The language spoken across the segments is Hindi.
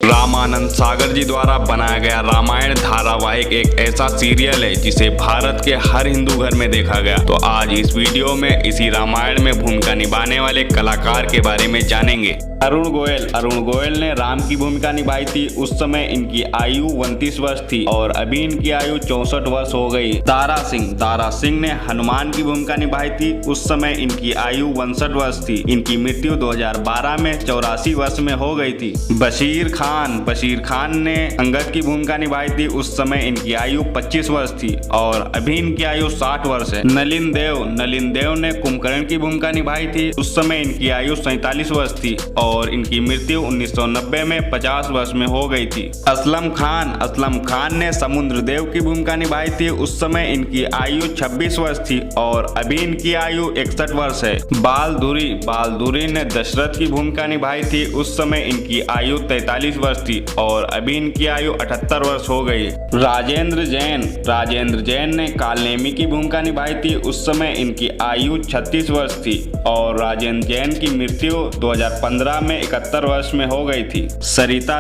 रामानंद सागर जी द्वारा बनाया गया रामायण धारावाहिक एक ऐसा सीरियल है जिसे भारत के हर हिंदू घर में देखा गया। तो आज इस वीडियो में इसी रामायण में भूमिका निभाने वाले कलाकार के बारे में जानेंगे। अरुण गोयल ने राम की भूमिका निभाई थी। उस समय इनकी आयु 29 वर्ष थी और अभी इनकी आयु 64 वर्ष हो गई। दारा सिंह ने हनुमान की भूमिका निभाई थी। उस समय इनकी आयु 62 वर्ष थी। इनकी मृत्यु 2012 में 84 वर्ष में हो गई थी। बशीर खान ने अंगद की भूमिका निभाई थी। उस समय इनकी आयु 25 वर्ष थी और अभी इनकी आयु 60 वर्ष है। नलिन देव ने कुंभकर्ण की भूमिका निभाई थी। उस समय इनकी आयु 47 वर्ष थी और इनकी मृत्यु 1990 में 50 वर्ष में हो गई थी। असलम खान ने समुद्रदेव की भूमिका निभाई थी। उस समय इनकी आयु 26 वर्ष थी और अभी इनकी आयु 61 वर्ष है। बाल धुरी ने दशरथ की भूमिका निभाई थी। उस समय इनकी आयु 43 वर्ष थी और अभी इनकी आयु 78 वर्ष हो गई। राजेंद्र जैन ने कालनेमी की भूमिका निभाई थी। उस समय इनकी आयु 36 वर्ष थी और राजेंद्र जैन की मृत्यु 2015 में 71 वर्ष में हो गई थी। सरिता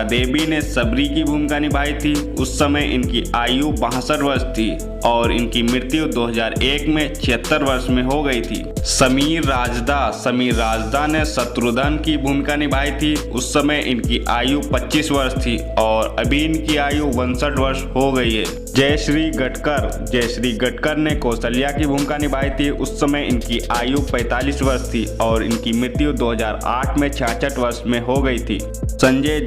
देवी ने सबरी की भूमिका निभाई थी। उस समय इनकी आयु 62 वर्ष थी और इनकी मृत्यु 2001 में 76 वर्ष में हो गई थी। समीर राजदा ने शत्रुघ्न की भूमिका निभाई थी। उस समय इनकी आयु 25 वर्ष थी और अभी इनकी आयु 62 वर्ष हो गई है। जयश्री गटकर ने कौशल्या की भूमिका निभाई थी। उस समय इनकी आयु 45 वर्ष थी और इनकी मृत्यु 2008 में 66 वर्ष में हो गई थी। संजय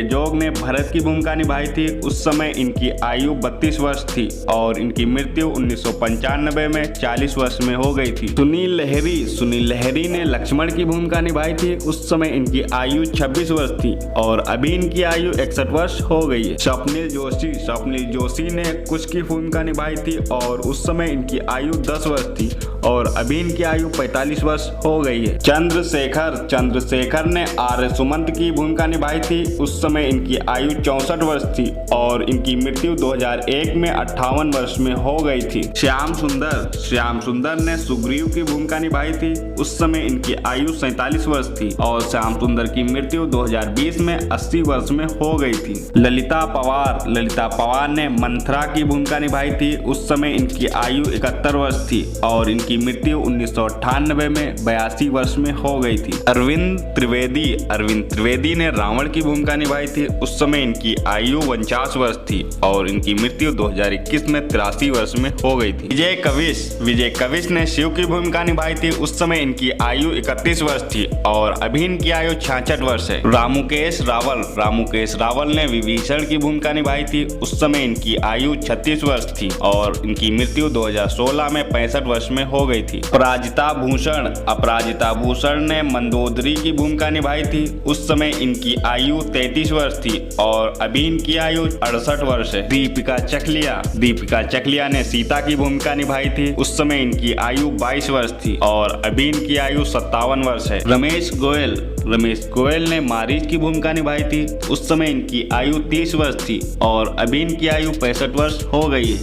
जोग ने भरत की भूमिका निभाई थी। उस समय इनकी आयु 32 वर्ष थी और इनकी मृत्यु 1995 में 40 वर्ष में हो गई थी। सुनील लहरी ने लक्ष्मण की भूमिका निभाई थी। उस समय इनकी आयु 26 वर्ष थी और अभी इनकी आयु 61 वर्ष हो गई है। स्वप्निल जोशी ने कुश की भूमिका निभाई थी और उस समय इनकी आयु 10 वर्ष थी और अभी इनकी आयु 45 वर्ष हो गई है। चंद्रशेखर ने आर्य सुमंत की भूमिका निभाई थी। उस समय इनकी आयु 64 वर्ष थी और इनकी मृत्यु 2001 में 58 वर्ष में हो गई थी। श्याम सुंदर ने सुग्रीव की भूमिका निभाई थी। उस समय इनकी आयु 47 वर्ष थी और श्याम सुंदर की मृत्यु 2020 में 80 वर्ष में हो गई थी। ललिता पवार ने मंथरा की भूमिका निभाई थी। उस समय इनकी आयु 71 वर्ष थी और इनकी मृत्यु 1998 में 82 वर्ष में हो गई थी। अरविंद त्रिवेदी ने रावण की भूमिका निभाई थी। उस समय इनकी आयु 49 वर्ष थी और इनकी मृत्यु 2021 में 83 वर्ष में हो गई थी। विजय कविश ने शिव की भूमिका निभाई थी। उस समय इनकी आयु 31 वर्ष थी और अभी इनकी आयु 66 वर्ष है। रामुकेश रावल ने विभीषण की भूमिका निभाई थी। उस समय इनकी आयु 36 वर्ष थी और इनकी मृत्यु 2016 में 65 वर्ष में हो गई थी। अपराजिता भूषण ने मंदोदरी की भूमिका निभाई थी। उस समय इनकी आयु 33 वर्ष थी और अभी इनकी आयु 68 वर्ष है। दीपिका चकलिया ने सीता की भूमिका निभाई थी। उस समय इनकी आयु 22 वर्ष थी और अभी इनकी आयु 57 वर्ष है। रमेश गोयल ने मारीच की भूमिका निभाई थी। उस समय इनकी आयु 30 वर्ष थी और अभी इनकी आयु 65 वर्ष हो गई है।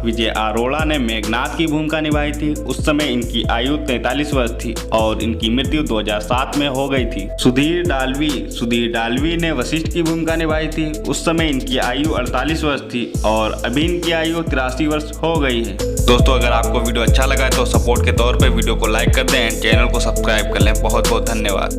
विजय अरोड़ा ने मेघनाथ की भूमिका निभाई थी। उस समय इनकी आयु 43 वर्ष थी और इनकी मृत्यु 2007 में हो गई थी। सुधीर डालवी ने वशिष्ठ की भूमिका निभाई थी। उस समय इनकी आयु 48 वर्ष थी और अभी इनकी आयु 83 वर्ष हो गई है। दोस्तों, अगर आपको वीडियो अच्छा लगा है तो सपोर्ट के तौर पे वीडियो को लाइक कर दें एंड चैनल को सब्सक्राइब कर लें। बहुत बहुत धन्यवाद।